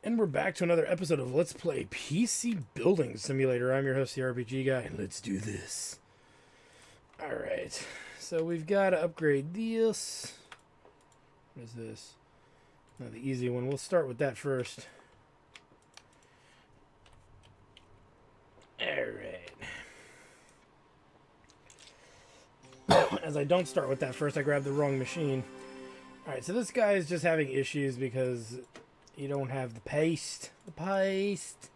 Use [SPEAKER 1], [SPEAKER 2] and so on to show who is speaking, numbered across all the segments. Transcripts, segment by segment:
[SPEAKER 1] And we're back to another episode of Let's Play PC Building Simulator. I'm your host, the RPG Guy, and let's do this. Alright, so we've got to upgrade this. What is this? No, the easy one. We'll start with that first. Alright. As I don't start with that first, I grabbed the wrong machine. Alright, so this guy is just having issues because you don't have the paste. The paste.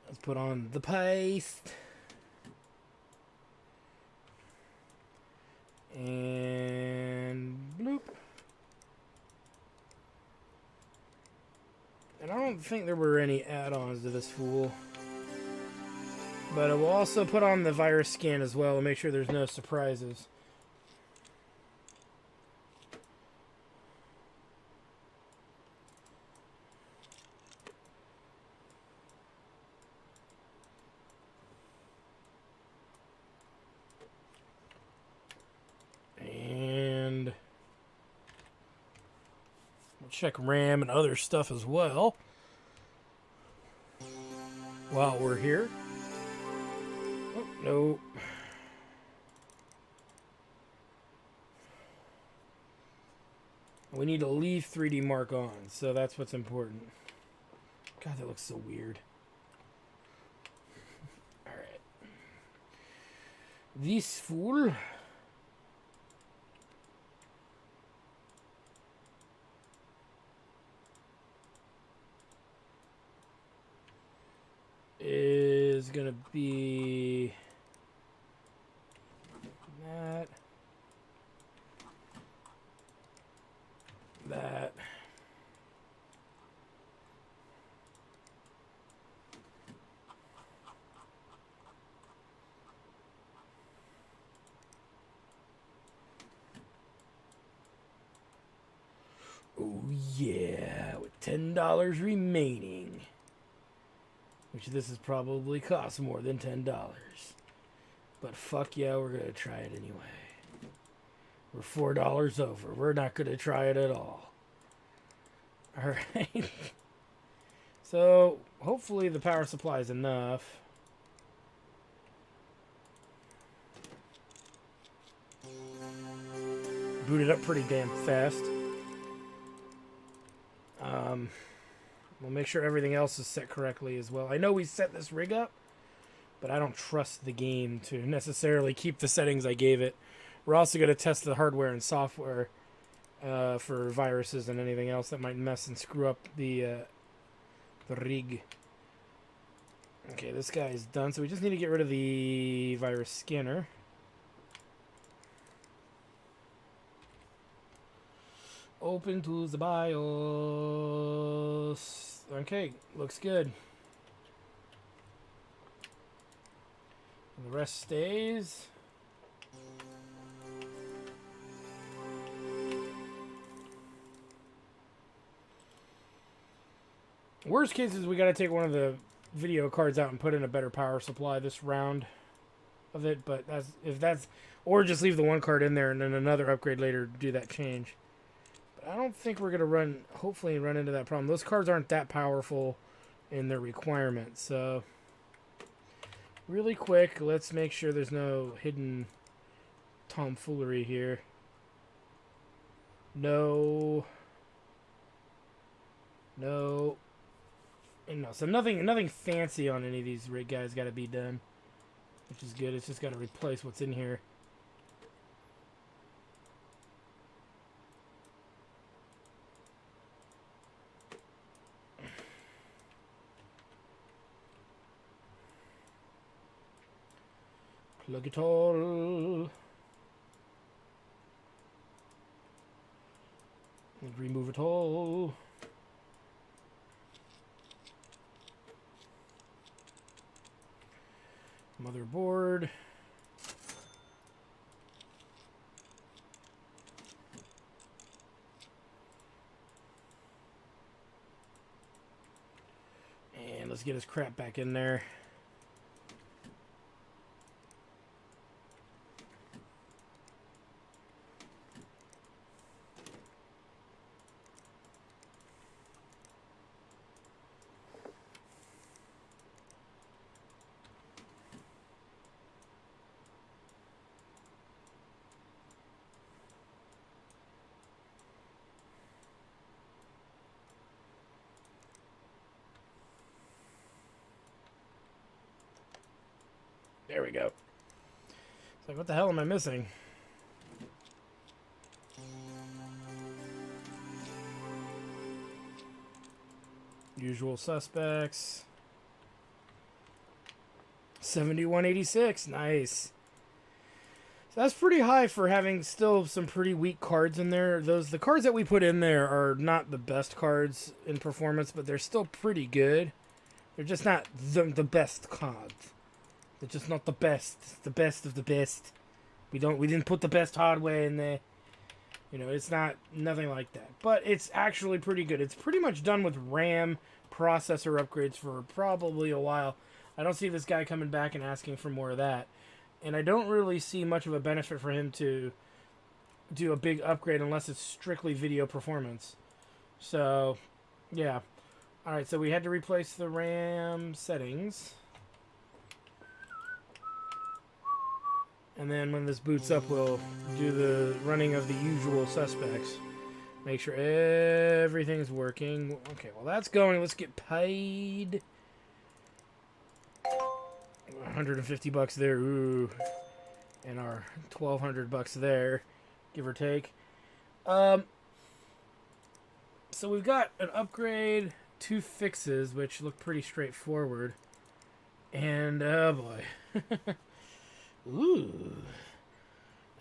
[SPEAKER 1] Let's put on the paste. And bloop. And I don't think there were any add-ons to this fool. But we'll also put on the virus scan as well to make sure there's no surprises. And we'll check RAM and other stuff as well while we're here. Oh, no. We need to leave 3D Mark on, so that's what's important. God, that looks so weird. Alright. This fool is gonna be that. Oh yeah, with $10 remaining. Which this is probably cost more than $10. But fuck yeah, we're gonna try it anyway. We're $4 over. We're not gonna try it at all. Alright. So, hopefully the power supply is enough. Booted up pretty damn fast. We'll make sure everything else is set correctly as well. I know we set this rig up, but I don't trust the game to necessarily keep the settings I gave it. We're also going to test the hardware and software for viruses and anything else that might mess and screw up the rig. Okay, this guy is done, so we just need to get rid of the virus scanner. Open to the BIOS. Okay, looks good. And the rest stays. Worst case is we got to take one of the video cards out and put in a better power supply this round of it. But or just leave the one card in there and then another upgrade later to do that change. I don't think we're going to hopefully run into that problem. Those cards aren't that powerful in their requirements. So, really quick, let's make sure there's no hidden tomfoolery here. No. No. And no. So nothing fancy on any of these rig guys got to be done. Which is good. It's just got to replace what's in here. Plug it all. And remove it all. Motherboard. And let's get his crap back in there. There we go. It's like, what the hell am I missing? Usual suspects. 7186. Nice. So that's pretty high for having still some pretty weak cards in there. The cards that we put in there are not the best cards in performance, but they're still pretty good. They're just not the best cards. They're just not the best. It's the best of the best. We didn't put the best hardware in there. You know, it's nothing like that. But it's actually pretty good. It's pretty much done with RAM processor upgrades for probably a while. I don't see this guy coming back and asking for more of that. And I don't really see much of a benefit for him to do a big upgrade unless it's strictly video performance. So, yeah. Alright, so we had to replace the RAM settings. And then when this boots up, we'll do the running of the usual suspects. Make sure everything's working. Okay, well that's going. Let's get paid. 150 bucks there. Ooh. And our 1,200 bucks there, give or take. So we've got an upgrade, 2 fixes, which look pretty straightforward. And, oh boy. Ooh.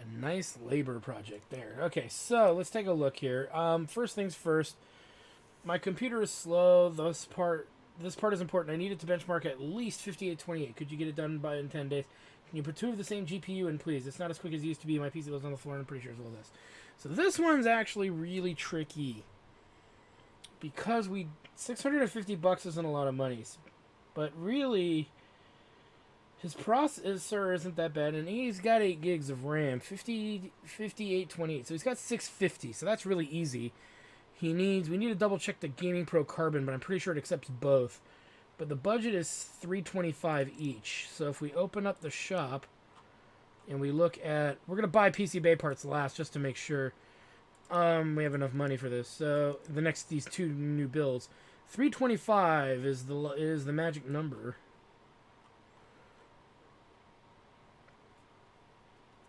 [SPEAKER 1] A nice labor project there. Okay, so let's take a look here. First things first. My computer is slow. This part is important. I need it to benchmark at least 5828. Could you get it done in 10 days? Can you put 2 of the same GPU in, please? It's not as quick as it used to be. My PC lives on the floor, and I'm pretty sure it's all this. So this one's actually really tricky. Because 650 bucks isn't a lot of money. But really, his processor isn't that bad, and he's got 8 gigs of RAM, 5828. So he's got 650, so that's really easy. We need to double check the Gaming Pro Carbon, but I'm pretty sure it accepts both. But the budget is $325 each. So if we open up the shop and we look at, we're gonna buy PCBA parts last just to make sure we have enough money for this. So these 2 new builds, $325 is the magic number,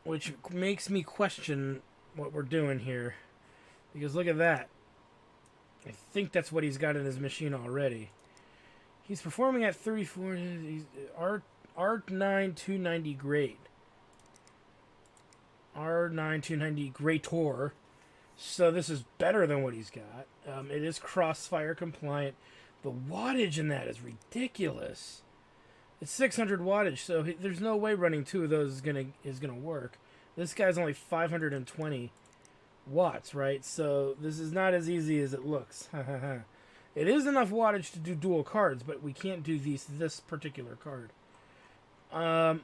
[SPEAKER 1] which makes me question what we're doing here, because look at that. I think that's what he's got in his machine already. He's performing at 34. He's R9 290 grade. R9 290 Greator. So this is better than what he's got. It is crossfire compliant. The wattage in that is ridiculous. It's 600 wattage, so there's no way running 2 of those is gonna work. This guy's only 520 watts, right? So this is not as easy as it looks. It is enough wattage to do dual cards, but we can't do this particular card. Now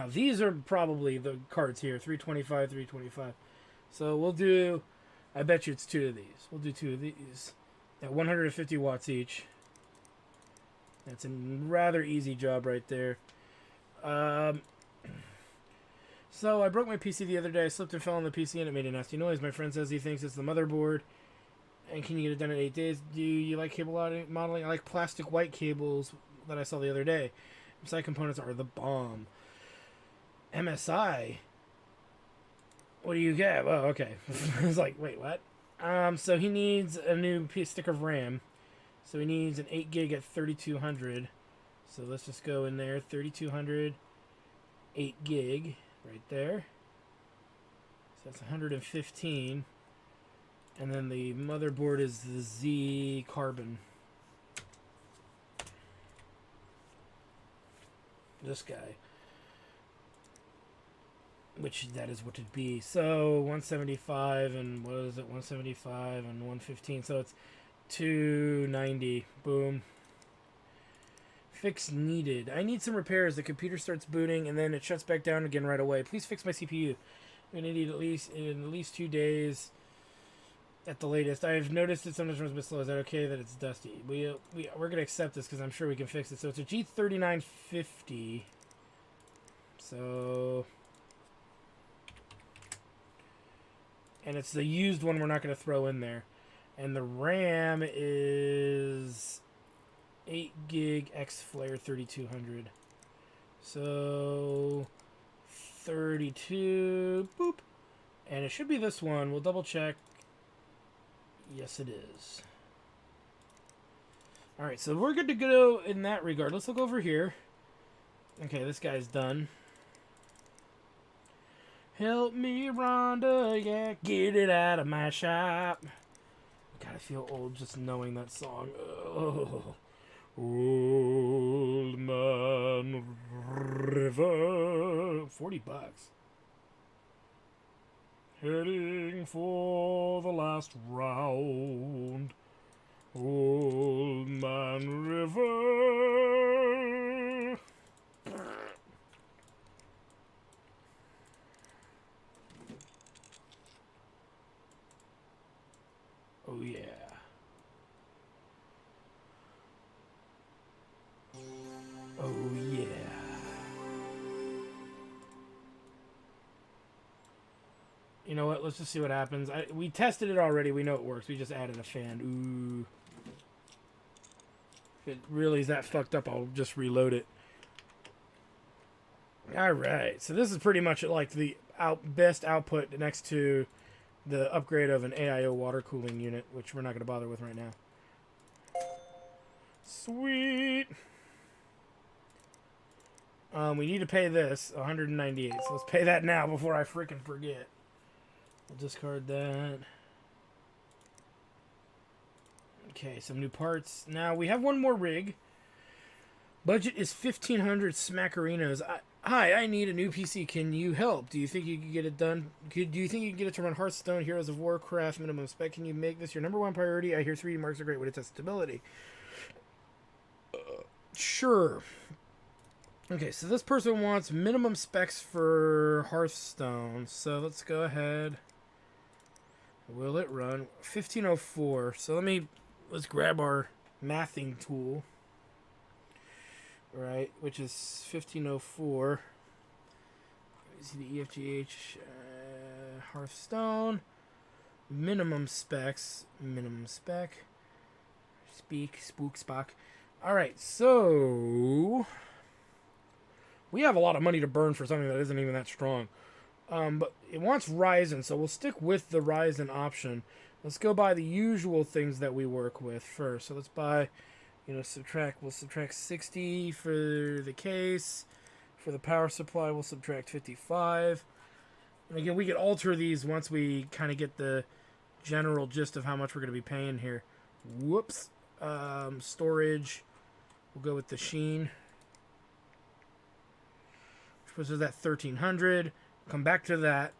[SPEAKER 1] these are probably the cards here, 325, 325. So we'll do, I bet you it's 2 of these. We'll do 2 of these at 150 watts each. That's a rather easy job right there. So I broke my PC the other day. I slipped and fell on the PC and it made a nasty noise. My friend says he thinks it's the motherboard. And can you get it done in 8 days? Do you like cable modeling? I like plastic white cables that I saw the other day. MSI components are the bomb. MSI? What do you get? Oh, okay. I was like, wait, what? So he needs a new stick of RAM. So he needs an 8 gig at 3200. So let's just go in there. 3200, 8 gig right there. So that's 115. And then the motherboard is the Z Carbon. This guy. Which that is what it'd be. So 175 and what is it? 175 and 115. So it's 290. Boom. Fix needed. I need some repairs. The computer starts booting and then it shuts back down again right away. Please fix my CPU. I'm gonna need at least 2 days. At the latest. I've noticed it sometimes runs a bit slow. Is that okay that it's dusty? We're going to accept this because I'm sure we can fix it. So it's a G3950. So... And it's the used one we're not going to throw in there. And the RAM is 8 gig X Flare 3200. So 32, boop. And it should be this one. We'll double check. Yes, it is. All right, so we're good to go in that regard. Let's look over here. Okay, this guy's done. Help me, Rhonda, yeah, get it out of my shop. God, I feel old just knowing that song. Oh. Old Man River. $40. Heading for the last round. Old Man River. Oh, yeah. Oh, yeah. You know what? Let's just see what happens. We tested it already. We know it works. We just added a fan. Ooh. If it really is that fucked up, I'll just reload it. Alright. So this is pretty much like the best output next to the upgrade of an AIO water cooling unit, which we're not going to bother with right now. Sweet. We need to pay this, 198. So let's pay that now before I freaking forget. We'll discard that. Okay, some new parts. Now we have one more rig. Budget is 1,500 smackerinos. Hi, I need a new PC. Can you help? Do you think you can get it done? Do you think you can get it to run Hearthstone, Heroes of Warcraft, minimum spec? Can you make this your number one priority? I hear 3D marks are great with its testability. Sure. Okay, so this person wants minimum specs for Hearthstone. So let's go ahead. Will it run? 1504. So let's grab our mathing tool. Right, which is 1504. See the EFGH Hearthstone. Minimum specs. Minimum spec. Spook. Alright, so we have a lot of money to burn for something that isn't even that strong. But it wants Ryzen, so we'll stick with the Ryzen option. Let's go buy the usual things that we work with first. So let's buy, we'll subtract 60 for the case. For the power supply, we'll subtract 55. And again, we can alter these once we kind of get the general gist of how much we're going to be paying here. Whoops. Storage, we'll go with the Sheen. Which puts us at 1,300. Come back to that.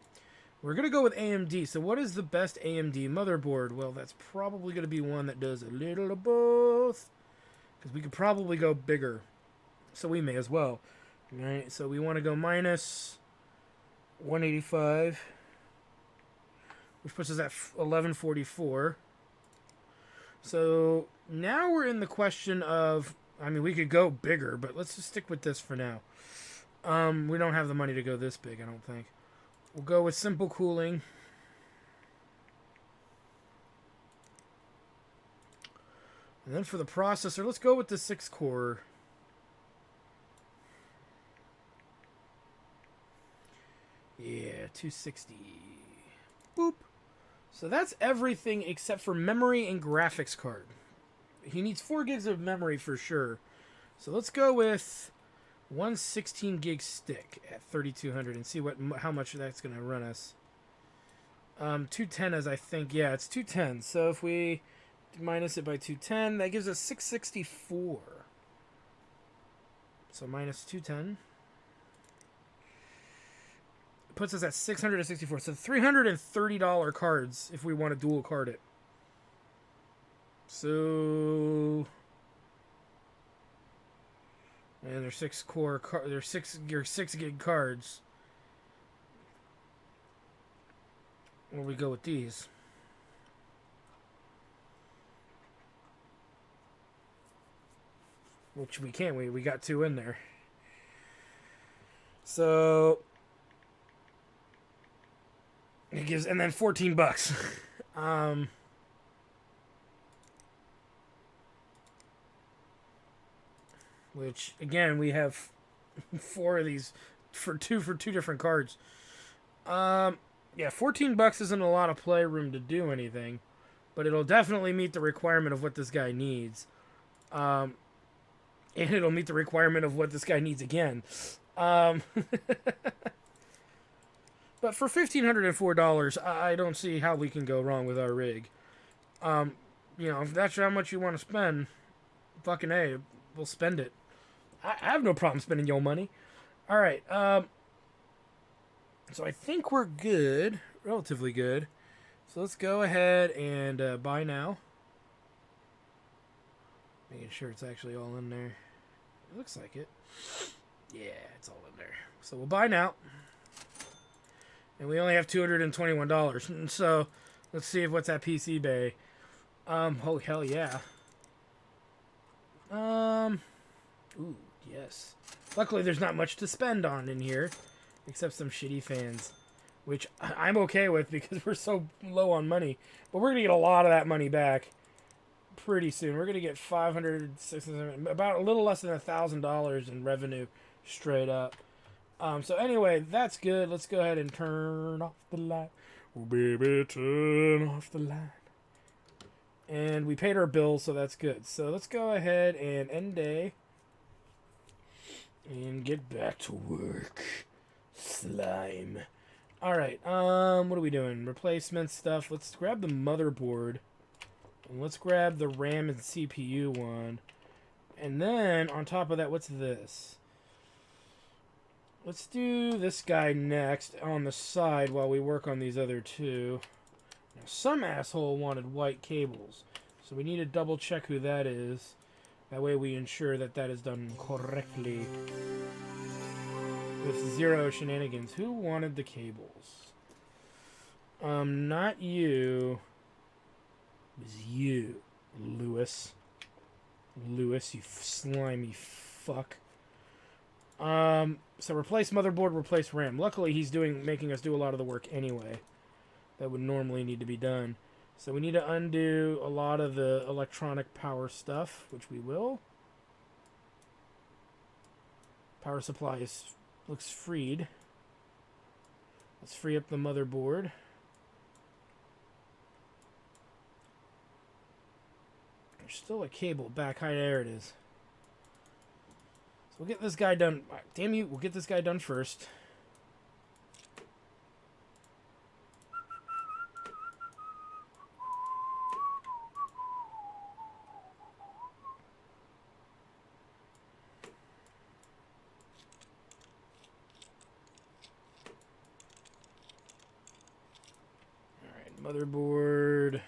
[SPEAKER 1] We're going to go with AMD. So what is the best AMD motherboard? Well, that's probably going to be one that does a little of both. Because we could probably go bigger. So we may as well. All right, so we want to go minus 185. Which puts us at 1144. So now we're in the question of, we could go bigger, but let's just stick with this for now. We don't have the money to go this big, I don't think. We'll go with simple cooling. And then for the processor, let's go with the 6-core. Yeah, 260. Boop. So that's everything except for memory and graphics card. He needs 4 gigs of memory for sure. So let's go with 116 gig stick at 3,200 and see how much that's going to run us. 210 as I think. Yeah, it's 210. So if we minus it by 210, that gives us 664. So minus 210. Puts us at 664. So $330 cards if we want to dual card it. So, and they're 6-core. They're 6 gig cards. Where we go with these? Which we can't. We got 2 in there. So it gives, and then $14. Which again we have 4 of these for two different cards. Yeah, $14 isn't a lot of playroom to do anything, but it'll definitely meet the requirement of what this guy needs. And it'll meet the requirement of what this guy needs again. But for $1,504, I don't see how we can go wrong with our rig. If that's how much you want to spend, fucking A, we'll spend it. I have no problem spending your money. All right. So I think we're good, relatively good. So let's go ahead and buy now. Making sure it's actually all in there. It looks like it. Yeah, it's all in there. So we'll buy now. And we only have $221. And so let's see what's at PC Bay. Oh, hell yeah. Ooh, yes. Luckily, there's not much to spend on in here. Except some shitty fans. Which I'm okay with because we're so low on money. But we're going to get a lot of that money back pretty soon. We're going to get 500, 600, about a little less than $1,000 in revenue straight up. So anyway, that's good. Let's go ahead and turn off the light. Oh, baby, turn off the light. And we paid our bills, so that's good. So let's go ahead and end day. And get back to work. Slime. Alright, what are we doing? Replacement stuff. Let's grab the motherboard. And let's grab the RAM and CPU one. And then, on top of that, what's this? Let's do this guy next on the side while we work on these other two. Now, some asshole wanted white cables. So we need to double check who that is. That way we ensure that that is done correctly. With zero shenanigans. Who wanted the cables? Not you. It was you, Lewis. Lewis, you slimy fuck. So replace motherboard, replace RAM. Luckily, he's making us do a lot of the work anyway. That would normally need to be done. So we need to undo a lot of the electronic power stuff, which we will. Power supply looks freed. Let's free up the motherboard. There's still a cable back. Hi, there it is. So we'll get this guy done. Damn you, we'll get this guy done first. Motherboard.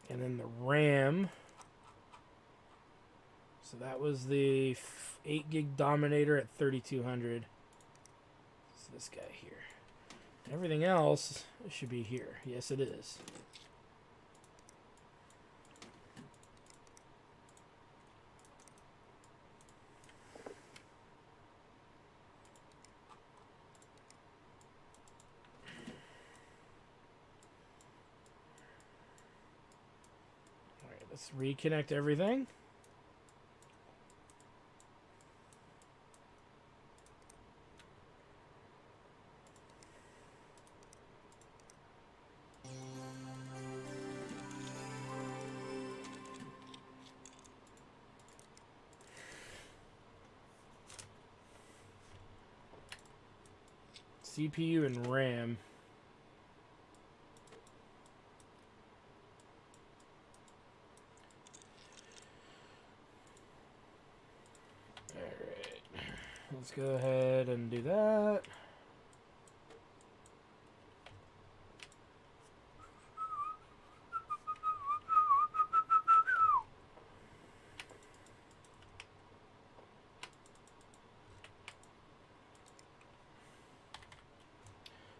[SPEAKER 1] And then the RAM. So that was the 8 gig Dominator at 3200. So this guy here. Everything else should be here. Yes, it is. Let's reconnect everything. CPU and RAM. Let's go ahead and do that.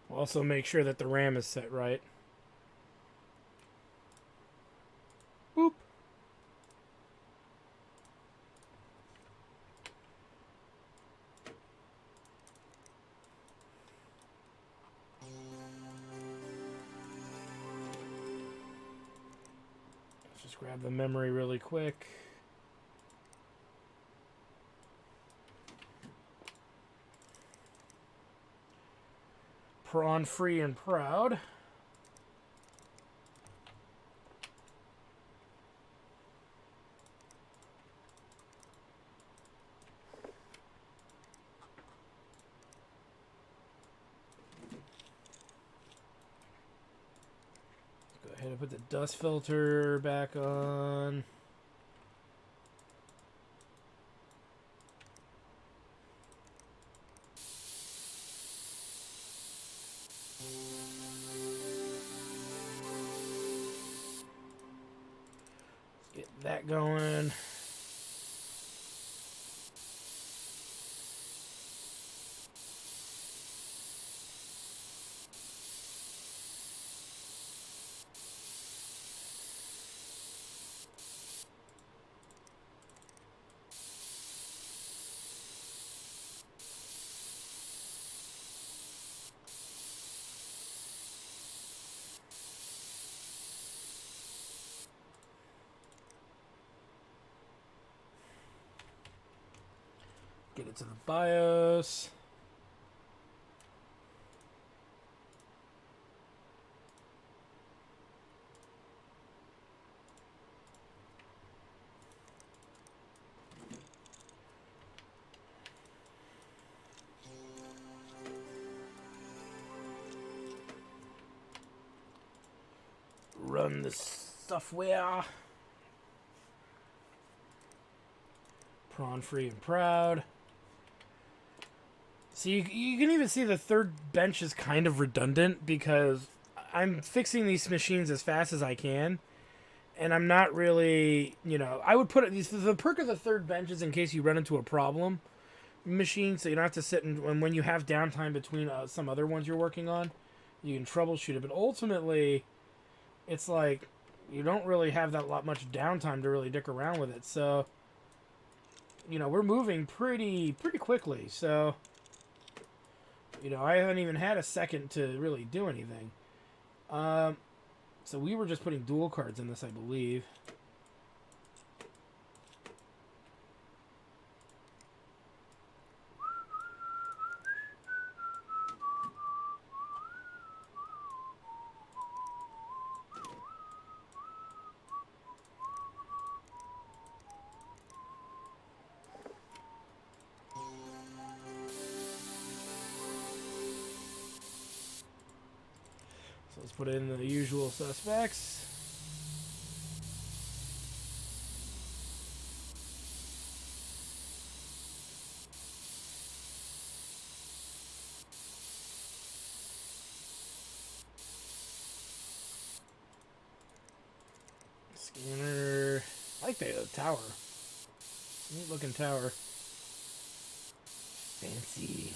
[SPEAKER 1] We'll also make sure that the RAM is set right. Boop. grab the memory really quick. Prawn free and proud. Go ahead and put the dust filter back on. Get that going. Get it to the BIOS. Run the software. Prawn free and proud. So you can even see the third bench is kind of redundant because I'm fixing these machines as fast as I can. And I'm not really, you know, I would put it, the perk of the third bench is in case you run into a problem machine, so you don't have to sit and when you have downtime between some other ones you're working on, you can troubleshoot it. But ultimately, it's like you don't really have that much downtime to really dick around with it. So, you know, we're moving pretty quickly. So, you know, I haven't even had a second to really do anything. So we were just putting dual cards in this, I believe. Let's put in the usual suspects. Scanner. I like the tower. Neat looking tower. Fancy.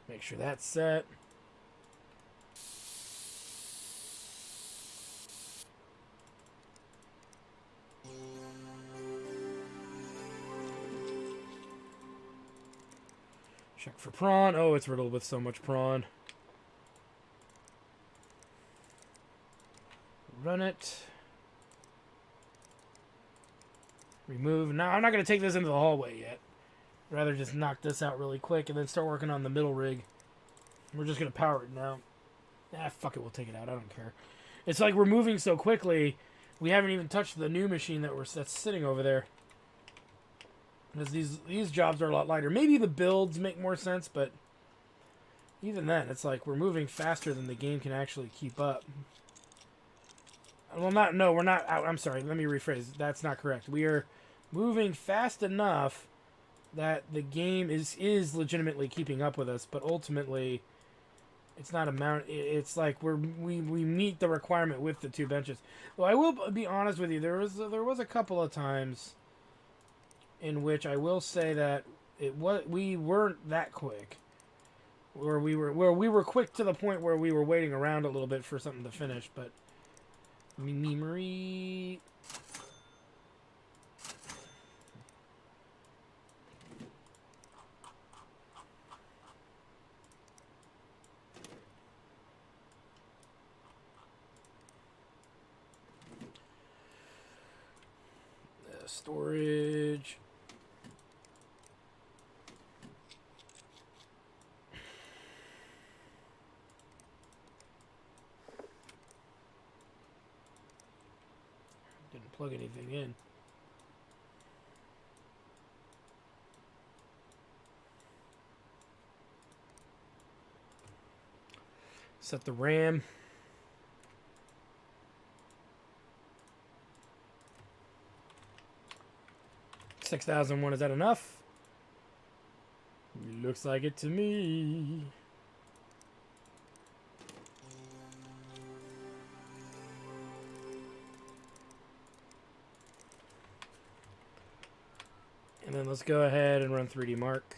[SPEAKER 1] Make sure that's set. Check for prawn. Oh, it's riddled with so much prawn. Run it. Remove. Now, I'm not going to take this into the hallway yet. Rather just knock this out really quick and then start working on the middle rig. We're just going to power it now. Ah, fuck it. We'll take it out. I don't care. It's like we're moving so quickly, we haven't even touched the new machine that's sitting over there. Because these jobs are a lot lighter. Maybe the builds make more sense, but even then, it's like we're moving faster than the game can actually keep up. Well, no, we're not out. I'm sorry. Let me rephrase. That's not correct. We are moving fast enough that the game is legitimately keeping up with us, but ultimately, it's not it's like we meet the requirement with the two benches. Well, I will be honest with you. There was a couple of times in which I will say that we weren't that quick, where we were quick to the point where we were waiting around a little bit for something to finish. But memory. Storage. Didn't plug anything in. Set the RAM. $6,001, is that enough? Looks like it to me. And then let's go ahead and run 3D Mark.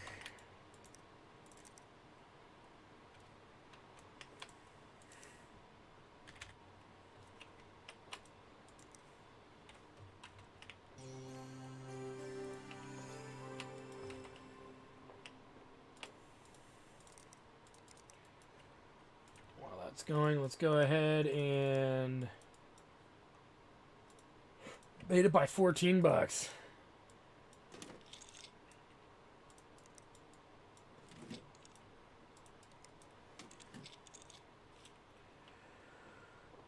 [SPEAKER 1] Going, let's go ahead and made it by 14 bucks.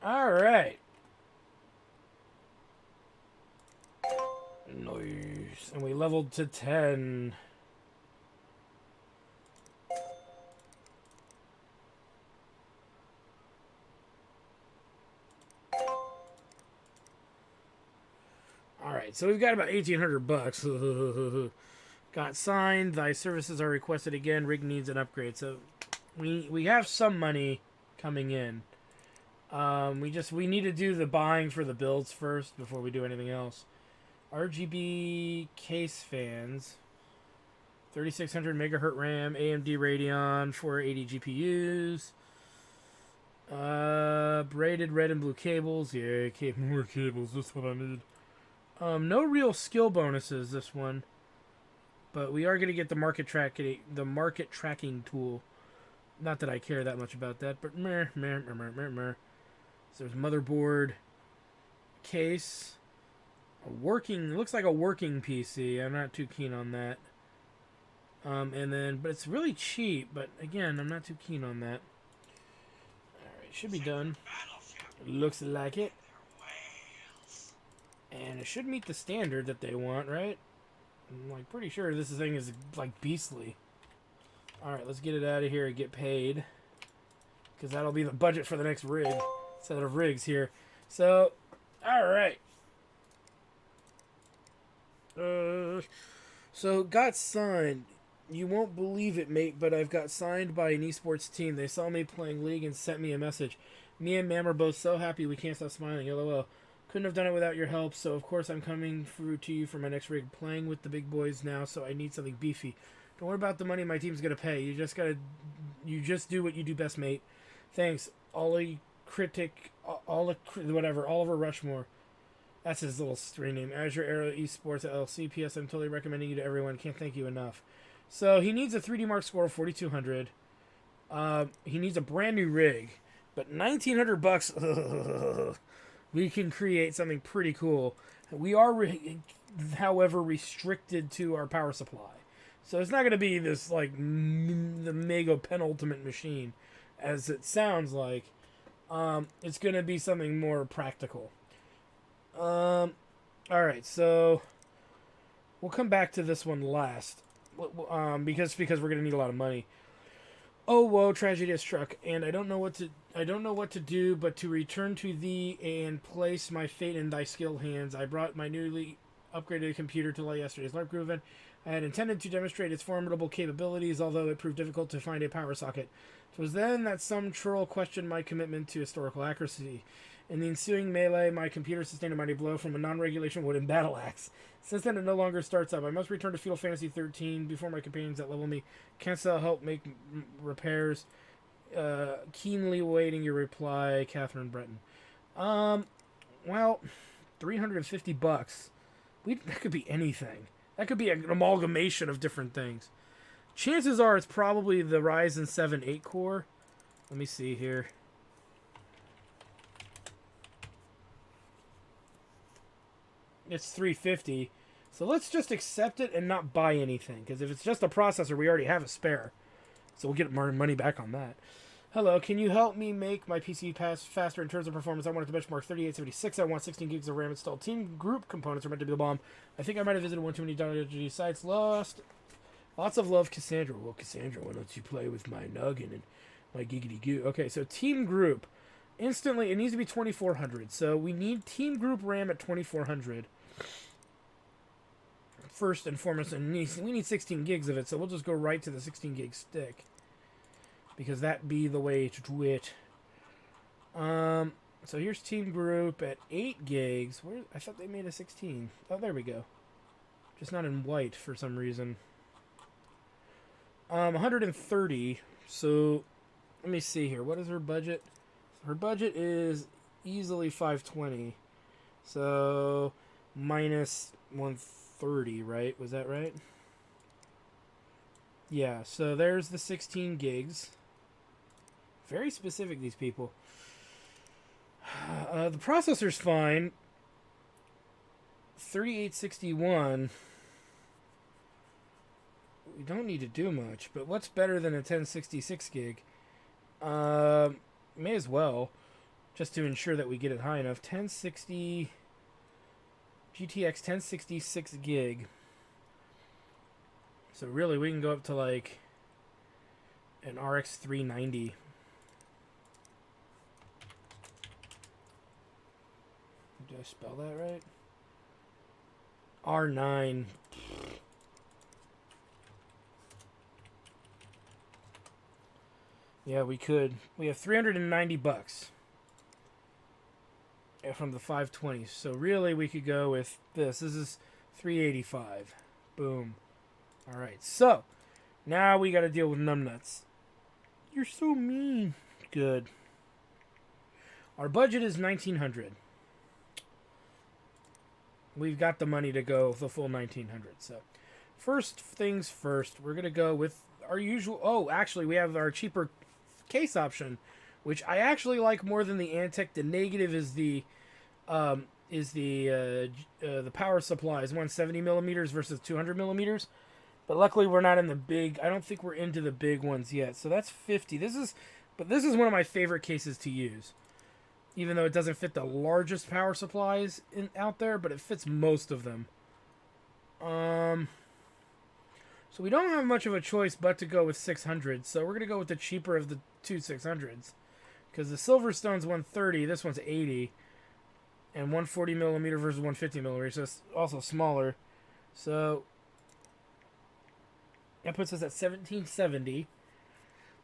[SPEAKER 1] All right. Nice. And we leveled to 10. So we've got about 1,800 bucks. Got signed. Thy services are requested again. Rig needs an upgrade. So we have some money coming in. We need to do the buying for the builds first before we do anything else. RGB case fans. 3600 megahertz RAM, AMD Radeon, 480 GPUs. Braided red and blue cables. Yeah, more cables. That's what I need. No real skill bonuses this one, but we are going to get the market tracking tool. Not that I care that much about that, but meh. So there's motherboard, case, looks like a working PC. I'm not too keen on that. But it's really cheap. But again, I'm not too keen on that. All right, should be done. Looks like it. And it should meet the standard that they want, right? I'm like pretty sure this thing is like beastly. Alright, let's get it out of here and get paid. Because that'll be the budget for the next rig. Set of rigs here. So, alright. So, got signed. You won't believe it, mate, but I've got signed by an esports team. They saw me playing League and sent me a message. Me and Mam are both so happy we can't stop smiling. LOL. Couldn't have done it without your help, so of course I'm coming through to you for my next rig. Playing with the big boys now, so I need something beefy. Don't worry about the money my team's gonna pay. You just do what you do best, mate. Thanks, Oliver Rushmore. That's his little screen name. Azure Aero Esports LLC. PS, I'm totally recommending you to everyone. Can't thank you enough. So he needs a 3D Mark score of 4,200. He needs a brand new rig, but 1,900 bucks. We can create something pretty cool. We are, however, restricted to our power supply. So it's not going to be this, like, the mega penultimate machine, as it sounds like. It's going to be something more practical. Alright, so we'll come back to this one last. Because we're going to need a lot of money. Oh, woe, tragedy has struck, and I don't know what to do but to return to thee and place my fate in thy skilled hands. I brought my newly upgraded computer to yesterday's LARP group event. I had intended to demonstrate its formidable capabilities, although it proved difficult to find a power socket. It was then that some troll questioned my commitment to historical accuracy. In the ensuing melee, my computer sustained a mighty blow from a non-regulation wooden battle axe. Since then, it no longer starts up. I must return to Final Fantasy 13 before my companions that level me can still help make repairs. Keenly awaiting your reply, Catherine Breton. Well, 350 bucks. That could be anything. That could be an amalgamation of different things. Chances are it's probably the Ryzen 7 8-core. Let me see here. It's $350. So let's just accept it and not buy anything. Because if it's just a processor, we already have a spare. So we'll get more money back on that. Hello, can you help me make my PC pass faster in terms of performance? I want it to benchmark 3876. I want 16 gigs of RAM installed. Team group components are meant to be the bomb. I think I might have visited one too many .org sites. Lost. Lots of love, Cassandra. Well, Cassandra, why don't you play with my noggin and my giggity goo? Okay, so team group. Instantly, it needs to be 2400. So we need team group RAM at 2400. First and foremost, and we need 16 gigs of it, so we'll just go right to the 16 gig stick. Because that be the way to do it. So here's team group at 8 gigs. Where I thought they made a 16. Oh, there we go. Just not in white for some reason. 130. So let me see here. What is her budget? Her budget is easily 520. So minus 130, right? Was that right? Yeah, so there's the 16 gigs. Very specific, these people. The processor's fine. 3861. We don't need to do much, but what's better than a 1066 gig? May as well, just to ensure that we get it high enough. 1060 GTX 1066 gig. So really, we can go up to like an RX 390. Did I spell that right? R9. Yeah, we could. We have $390 from the 520. So really, we could go with this. This is $385. Boom. All right. So now we got to deal with numbnuts. You're so mean. Good. Our budget is $1,900. We've got the money to go the full $1,900. So first things first, we're gonna go with our usual. Oh, actually, we have our cheaper case option, which I actually like more than the Antec. The negative is the power supply is 170 millimeters versus 200 millimeters. But luckily, we're not in the big. I don't think we're into the big ones yet. So that's 50. This is one of my favorite cases to use. Even though it doesn't fit the largest power supplies out there, but it fits most of them. So we don't have much of a choice but to go with 600. So we're going to go with the cheaper of the two 600s. Because the Silverstone's 130, this one's 80. And 140 millimeter versus 150 millimeter, so it's also smaller. So that puts us at 1770.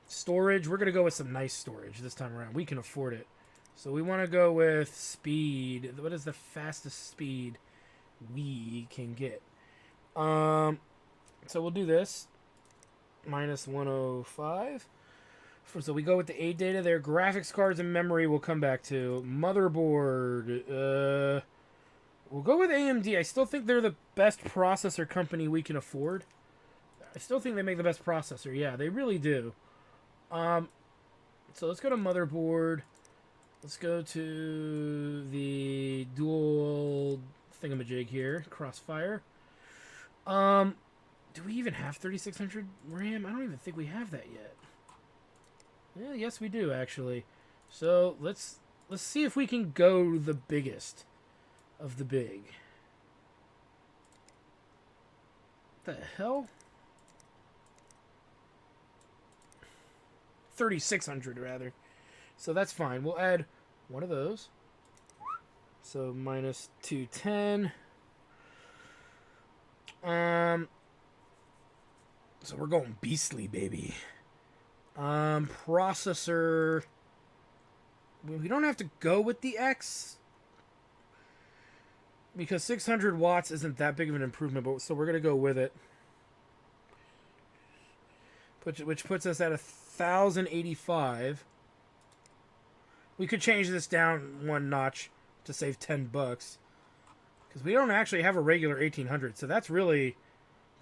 [SPEAKER 1] Storage, we're going to go with some nice storage this time around. We can afford it. So we want to go with speed. What is the fastest speed we can get? So we'll do this. Minus 105. So we go with the 8 data there. Graphics cards and memory we'll come back to. Motherboard. We'll go with AMD. I still think they're the best processor company we can afford. I still think they make the best processor. Yeah, they really do. So let's go to motherboard. Let's go to the dual thingamajig here, Crossfire. Do we even have 3600 RAM? I don't even think we have that yet. Yeah, yes, we do actually. So let's see if we can go the biggest of the big. What the hell? 3600 rather. So that's fine. We'll add one of those. So minus 210. So we're going beastly, baby. Processor. We don't have to go with the X because 600 watts isn't that big of an improvement, but so we're gonna go with it. Which puts us at 1085. We could change this down one notch to save $10 because we don't actually have a regular 1800, so that's really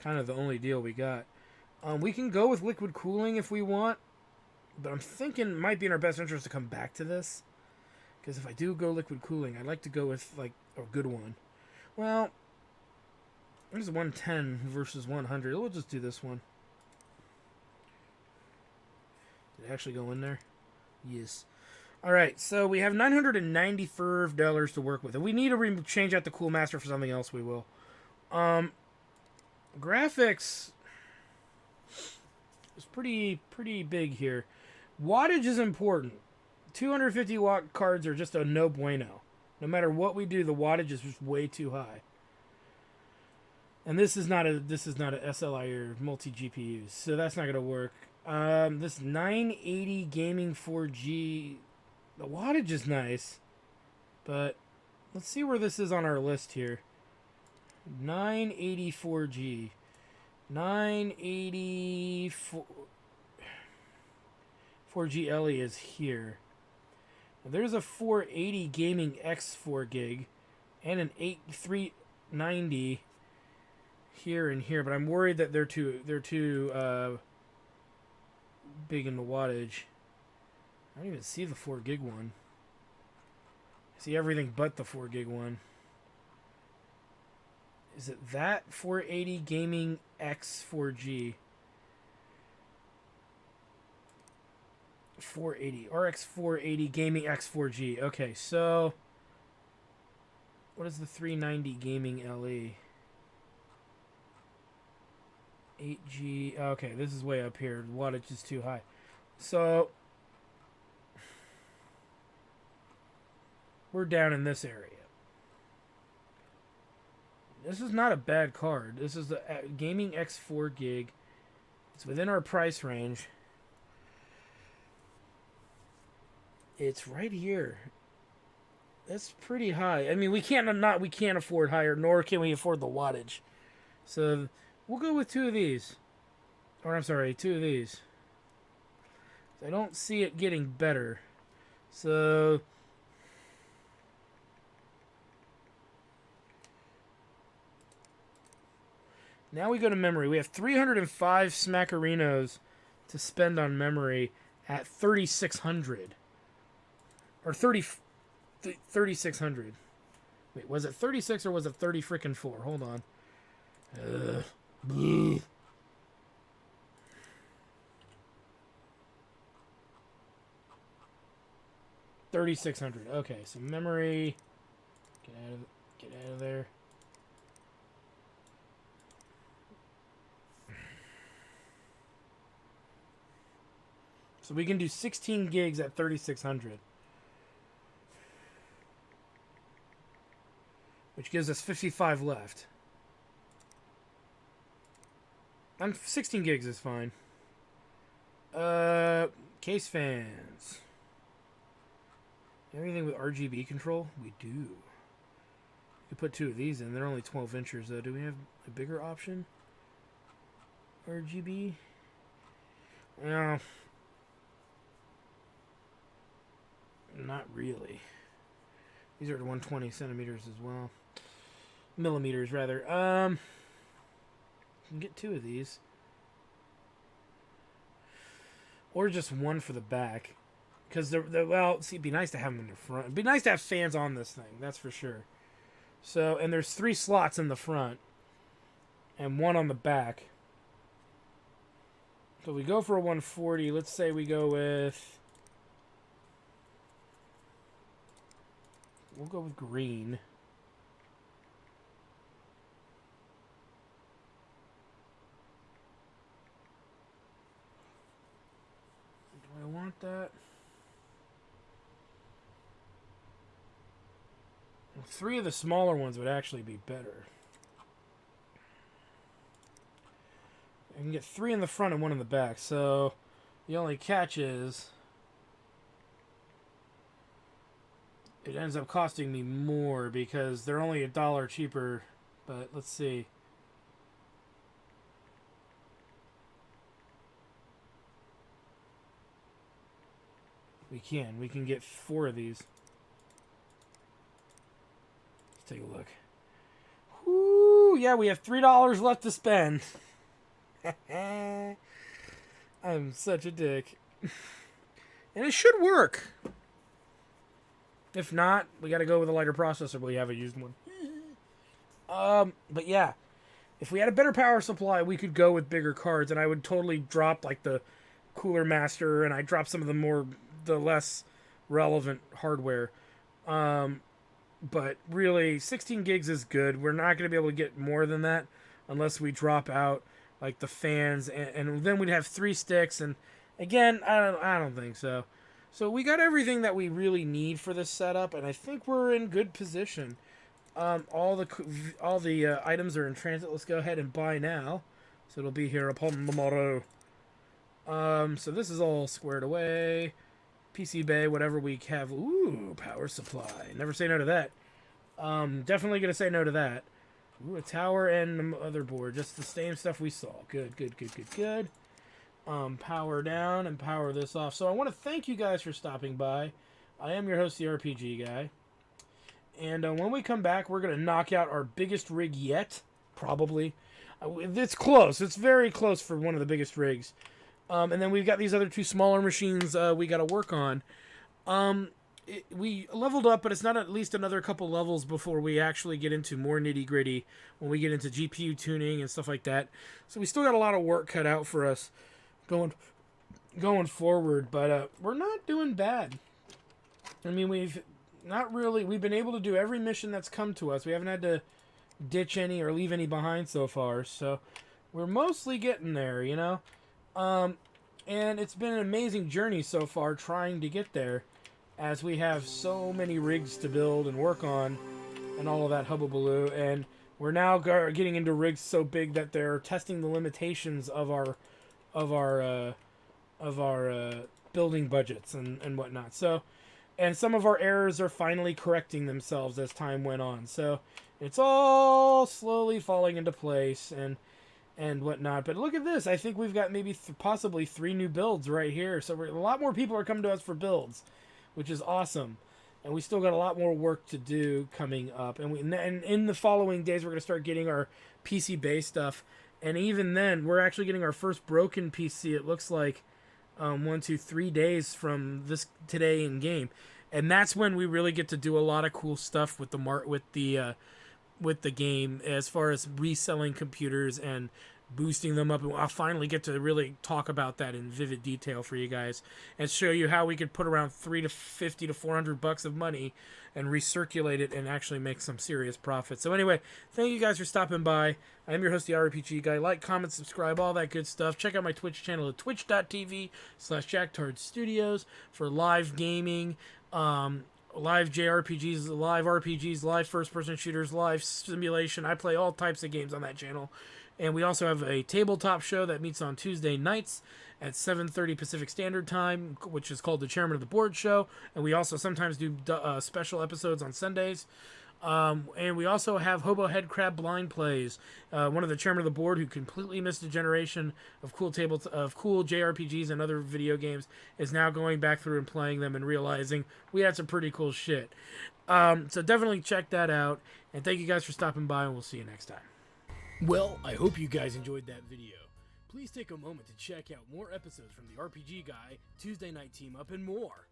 [SPEAKER 1] kind of the only deal we got. We can go with liquid cooling if we want, but I'm thinking it might be in our best interest to come back to this because if I do go liquid cooling, I'd like to go with like a good one. Well, there's 110 versus 100. We'll just do this one. Did it actually go in there? Yes. All right, so we have $995 to work with. If we need to change out the Cool Master for something else, we will. Graphics is pretty big here. Wattage is important. 250 watt cards are just a no bueno. No matter what we do, the wattage is just way too high. And this is not a SLI or multi GPUs, so that's not gonna work. This 980 gaming 4G, the wattage is nice, but let's see where this is on our list here. 980 4G, 980 4G LE is here. There's a 480 gaming X 4 gig, and an 8390 here and here, but I'm worried that they're too big in the wattage. I don't even see the 4 gig one. I see everything but the 4 gig one. Is it that 480 gaming X 4G? 480 RX 480 gaming X 4G. Okay, so what is the 390 gaming LE? 8G. Okay, this is way up here. The wattage is too high. So we're down in this area. This is not a bad card. This is the gaming X4 gig. It's within our price range. It's right here. That's pretty high. I mean, we can't afford higher, nor can we afford the wattage. So we'll go with two of these. Or I'm sorry, two of these. I don't see it getting better. So now we go to memory. We have 305 Smackerinos to spend on memory at 3,600. Or 3,600. Wait, was it 36 or was it 30 freaking 4? Hold on. 3,600. Okay, so memory. Get out of there. So we can do 16 gigs at 3,600. Which gives us 55 left. 16 gigs is fine. Case fans. Everything with RGB control? We do. We could put two of these in. They're only 12 inches though. Do we have a bigger option? RGB? No. Not really. These are 120 centimeters as well. Millimeters, rather. You can get two of these. Or just one for the back. Because, well, see, it'd be nice to have them in the front. It'd be nice to have fans on this thing, that's for sure. So, and there's 3 slots in the front. And 1 on the back. So we go for a 140. Let's say we go with... We'll go with green. Do I want that? 3 of the smaller ones would actually be better. I can get 3 in the front and 1 in the back. So the only catch is it ends up costing me more because they're only $1 cheaper. But let's see. We can get 4 of these. Let's take a look. Whoo, yeah, we have $3 left to spend. I'm such a dick. And it should work. If not, we got to go with a lighter processor, but we have a used one. But yeah, if we had a better power supply, we could go with bigger cards, and I would totally drop like the Cooler Master, and I drop some of the less relevant hardware. Um, but really, 16 gigs is good. We're not going to be able to get more than that unless we drop out like the fans, and then we'd have 3 sticks. And again, I don't think so. So we got everything that we really need for this setup, and I think we're in good position. All the items are in transit. Let's go ahead and buy now, so it'll be here upon the morrow. So this is all squared away. PC Bay, whatever we have. Ooh, power supply. Never say no to that. Definitely gonna say no to that. Ooh, a tower and a motherboard. Just the same stuff we saw. Good, good, good, good, good. Power down and power this off. So I want to thank you guys for stopping by. I am your host, the RPG Guy. And when we come back, we're going to knock out our biggest rig yet. Probably. It's close. It's very close for one of the biggest rigs. And then we've got these other 2 smaller machines we got to work on. We leveled up, but it's not at least another couple levels before we actually get into more nitty-gritty when we get into GPU tuning and stuff like that. So we still got a lot of work cut out for us going forward, but we're not doing bad. I mean, we've been able to do every mission that's come to us. We haven't had to ditch any or leave any behind so far, so we're mostly getting there, you know? And it's been an amazing journey so far trying to get there, as we have so many rigs to build and work on and all of that hubbubaloo, and we're now getting into rigs so big that they're testing the limitations of our building budgets and whatnot. So, and some of our errors are finally correcting themselves as time went on. So it's all slowly falling into place and whatnot. But look at this. I think we've got maybe possibly 3 new builds right here. So a lot more people are coming to us for builds, which is awesome. And we still got a lot more work to do coming up. And in the following days, we're going to start getting our PC base stuff. And even then, we're actually getting our first broken PC, it looks like, 1, 2, 3 days from this today in game. And that's when we really get to do a lot of cool stuff with the game as far as reselling computers and boosting them up. And I'll finally get to really talk about that in vivid detail for you guys and show you how we could put around $350 to $400 of money and recirculate it and actually make some serious profit. So anyway, thank you guys for stopping by. I'm your host, the RPG Guy. Like, comment, subscribe, all that good stuff. Check out my Twitch channel at twitch.tv/JackTardStudios for live gaming, live JRPGs, live RPGs, live first-person shooters, live simulation. I play all types of games on that channel. And we also have a tabletop show that meets on Tuesday nights at 7:30 Pacific Standard Time, which is called the Chairman of the Board Show. And we also sometimes do special episodes on Sundays. And we also have Hobo Head Crab Blind Plays. One of the Chairman of the Board who completely missed a generation of cool JRPGs and other video games is now going back through and playing them and realizing we had some pretty cool shit. So definitely check that out. And thank you guys for stopping by, and we'll see you next time. Well, I hope you guys enjoyed that video. Please take a moment to check out more episodes from the RPG Guy, Tuesday Night Team Up, and more.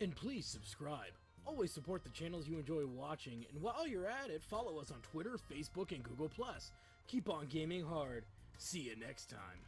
[SPEAKER 1] And please subscribe. Always support the channels you enjoy watching, and while you're at it, follow us on Twitter, Facebook, and Google+. Keep on gaming hard. See you next time.